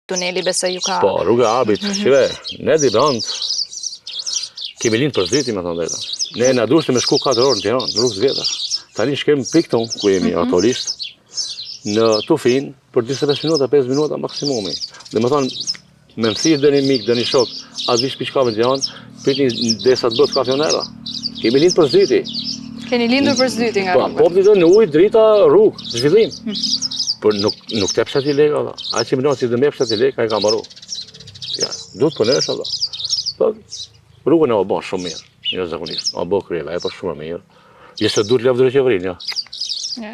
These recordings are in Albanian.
tuneli besoj ju ka... Po, rruga e Arbit, shive, ne di rand, kemi lind për zditi, me thonë drejta. Ne na dushte me shku 4 orë në Tiranë, në rrugë të vjetra. Tani shkem pikton, ku jemi aktualisht, në Tufin, për 25 minuta, 5 minuta maksimumi. Dhe me thonë, me më thirë dhe një mik, dhe një shok, atë vish piqkave në Tiranë, pitni desa të bët kafionera. Kemi lind për zditi. Keni lindur për zdyti nga rrugë. Po, të në ujë, drita, rrugë, zhvillim. Por nuk te pëshat i leka, da. A që mënonë si dhe me pëshat i leka, i ka maru. Ja, du të përnesh, da. Po, rrugën e o bo shumë mirë, një zakonisht. O bo kryela, e po shumë mirë. Jesë du të lefë dhe qeverin, ja.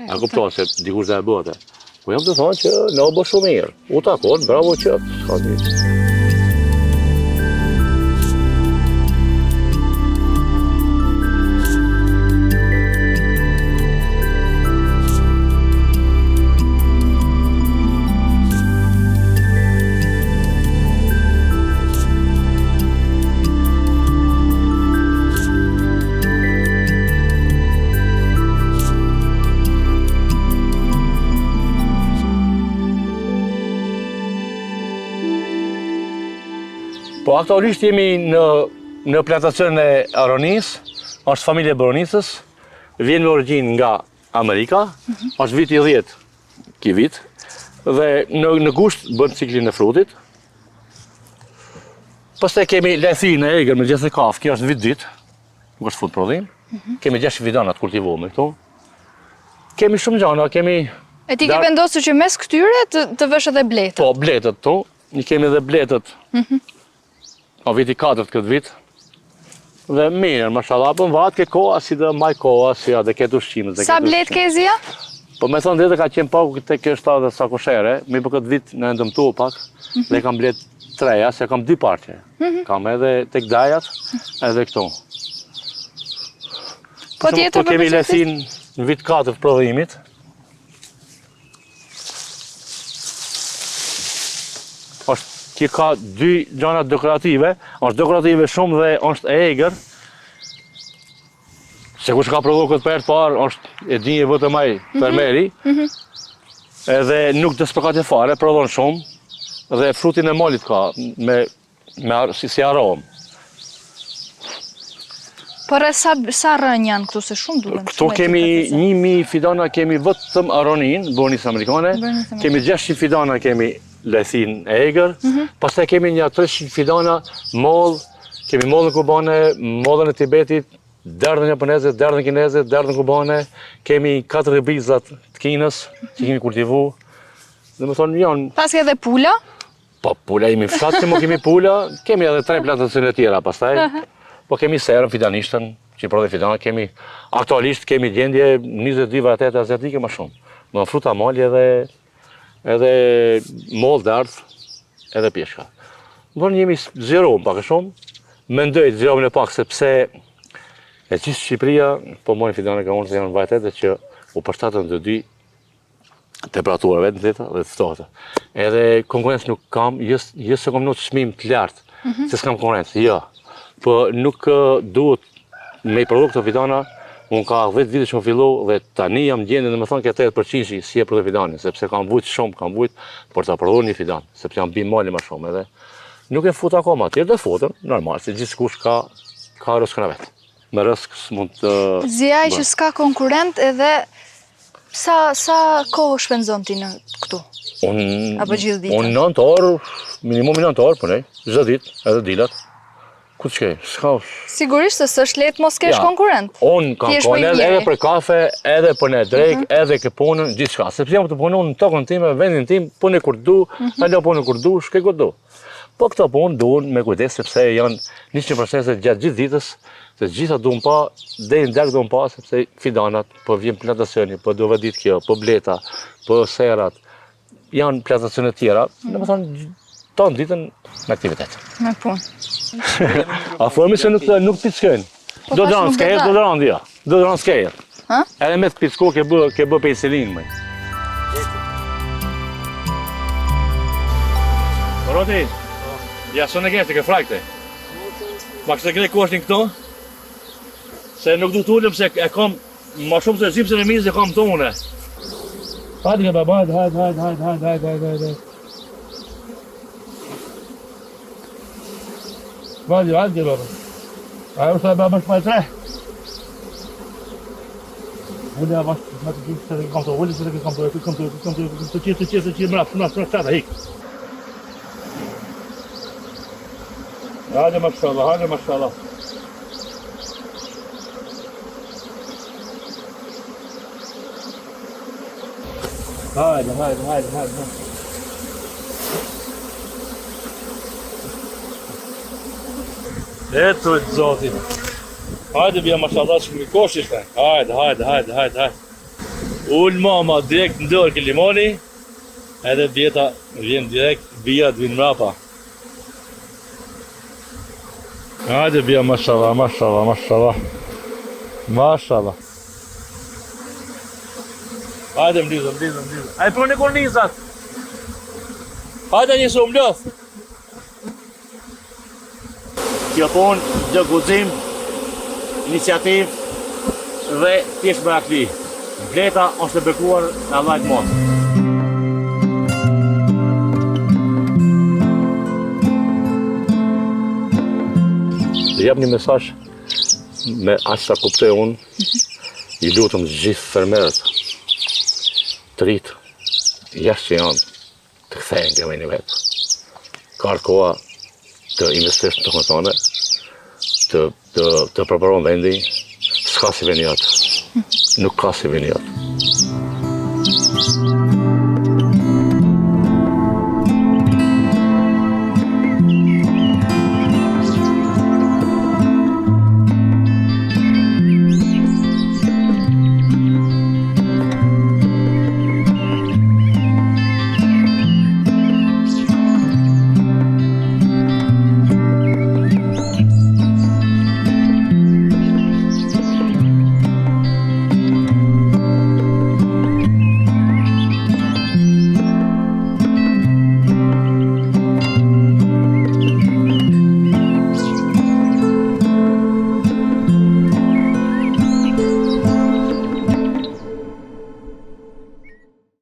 A kuptonë se dikush dhe e bëte. Po jam të thonë që në o bo shumë mirë. U takon, bravo qëtë, s'ka të Po aktualisht jemi në plantacion e Aronis, është familje Boronicës, vjen me origjinë nga Amerika, është viti 10 ki vit, dhe në gusht bën ciklin e frutit. Pastaj kemi lethin e egër me gjithë kafë, kjo është vit dit, nuk është fut prodhim. Kemi 6 fidana të kultivuar këtu. Kemi shumë gjana, kemi... E ti ke vendosur që mes këtyre të vësh edhe bletët? Po, bletët tu, kemi edhe bletët. O viti 4 këtë vit, dhe mirë, mashallah, për në vatë ke koha, si dhe maj koha, si dhe këtë ushqimë. Sa blet ke zia? Po me thonë dhe ka qenë paku të kështë dhe sa koshere, mi për këtë vit në ndëmtu pak, dhe kam blet 3, se kam 2 partje. Kam edhe të këdajat, edhe këtu. Po tjetër për kemi lethin në vit 4 prodhimit. Që ka 2 gjana dekorative, është dekorative shumë dhe është e egër. Se kush ka prodhu këtë për parë, është e dinje vëtë maj fermeri, edhe nuk despërkat e fare, prodhon shumë, dhe frutin e molit ka, si aromë. Por e sa rënjë janë këtu se shumë duhen? Këtu kemi 1000 fidana, kemi vetëm Aronin, Boronicë amerikane, kemi 600 fidana, kemi lethin e egër, pastaj kemi një 300 fidana moll, kemi mollën kubane, mollën e Tibetit, derdhën japoneze, derdhën kineze, derdhën kubane, kemi 4 ribizat të Kinës që kemi kultivu. Dhe më thonë janë... Pas ke edhe pula? Po, pula jemi fshatë që më kemi pula, kemi edhe 3 plantacione tjera pastaj, po kemi serën, fidanishtën, që i prodhe fidana, kemi aktualisht kemi gjendje 22 varietete azjatike më shumë. Më fruta molli edhe mollë dardhë, edhe pjeshka. Në jemi zjerohëm pak e shumë, mendoj të zjerohëm e pak sepse e gjithë Shqipëria, po mojnë fidane ka unë se janë varietete që u përshtatën të 2 temperaturave në teta dhe të ftohta. Edhe konkurencë nuk kam, jesë se kam në të çmim të lartë, se s'kam konkurencë, jo. Po nuk duhet me i produkte fidana. Unë ka 10 vite që më fillu dhe tani jam gjendje dhe me thonë këtë 8% si e për të fidani, sepse kam vujt shumë, kam vujt për të prodhuar një fidan, sepse jam bim mali më shumë edhe. Nuk e fut akoma, tjerë dhe futën, normal, se gjithë kush ka rëskën e vetë. Me rësk s'mund të... Ziaj që s'ka konkurent edhe sa kohë shpenzon ti në këtu? Apo gjithë ditën? Unë 9 orë, minimum 9 orë, përnej, gjithë ditë, edhe dilat. Ku të shkej? Sigurisht se s'është lehtë mos kesh konkurent. Unë kam konen edhe për kafe, edhe për ne drejk, edhe ke punën, gjithë shka. Sepse jam të punon në tokën time, vendin tim, punë kur du, halo punë kur du, shkej kur du. Po këto punë duhen me kujdes, sepse janë 100% gjatë gjithë ditës, se gjitha duhen pa, dhe në dek duhen pa, sepse fidanat, po vjen plantacioni, po duve ditë kjo, po bleta, po serat, janë plantacione tjera, në më thonë, tonë ditën në aktivitet. Me punë. A formi se nuk të skejnë. Do të ranë skejnë, do të ranë dhja. Do të ranë skejnë. Edhe me të pitsko ke bë penicillin, mëj. Roti, ja së në gështë, ke frakte. Ma kështë të grej ku është një këto, se nuk du të ullëm se e kam ma shumë se zipse në mizë e kam të une. Hajde ke baba, hajde. Vadi, baba. Ajo sa baba më shpaj 3. Unë bash më të gjithë se kam të ulë se kam të mbrap, çata hik. Hajde mashallah. Hajde. Eto e zotin. Hajde bia mashallah që mi kosh ishte. Hajde. Ull mama direkt në dorë ke limoni. Edhe bjeta vjen direkt, bia të vinë mrapa. Hajde bia mashallah. Hajde mblizëm. Hajde për një kornizat. Hajde një shumë mblodh. Kjo punë, gjë guxim, iniciativ dhe thjesht merakli. Vleta është e bekuar në Allahut mos. Dhe jap një mesazh me aq sa kuptoj unë, i lutem gjithë fermerët të ritë, jashtë që janë, të kthehen kjo veni vetë. Ka koha të investosh në tokë, të preparon vendi, s'ka si veni atë. Nuk ka si veni atë.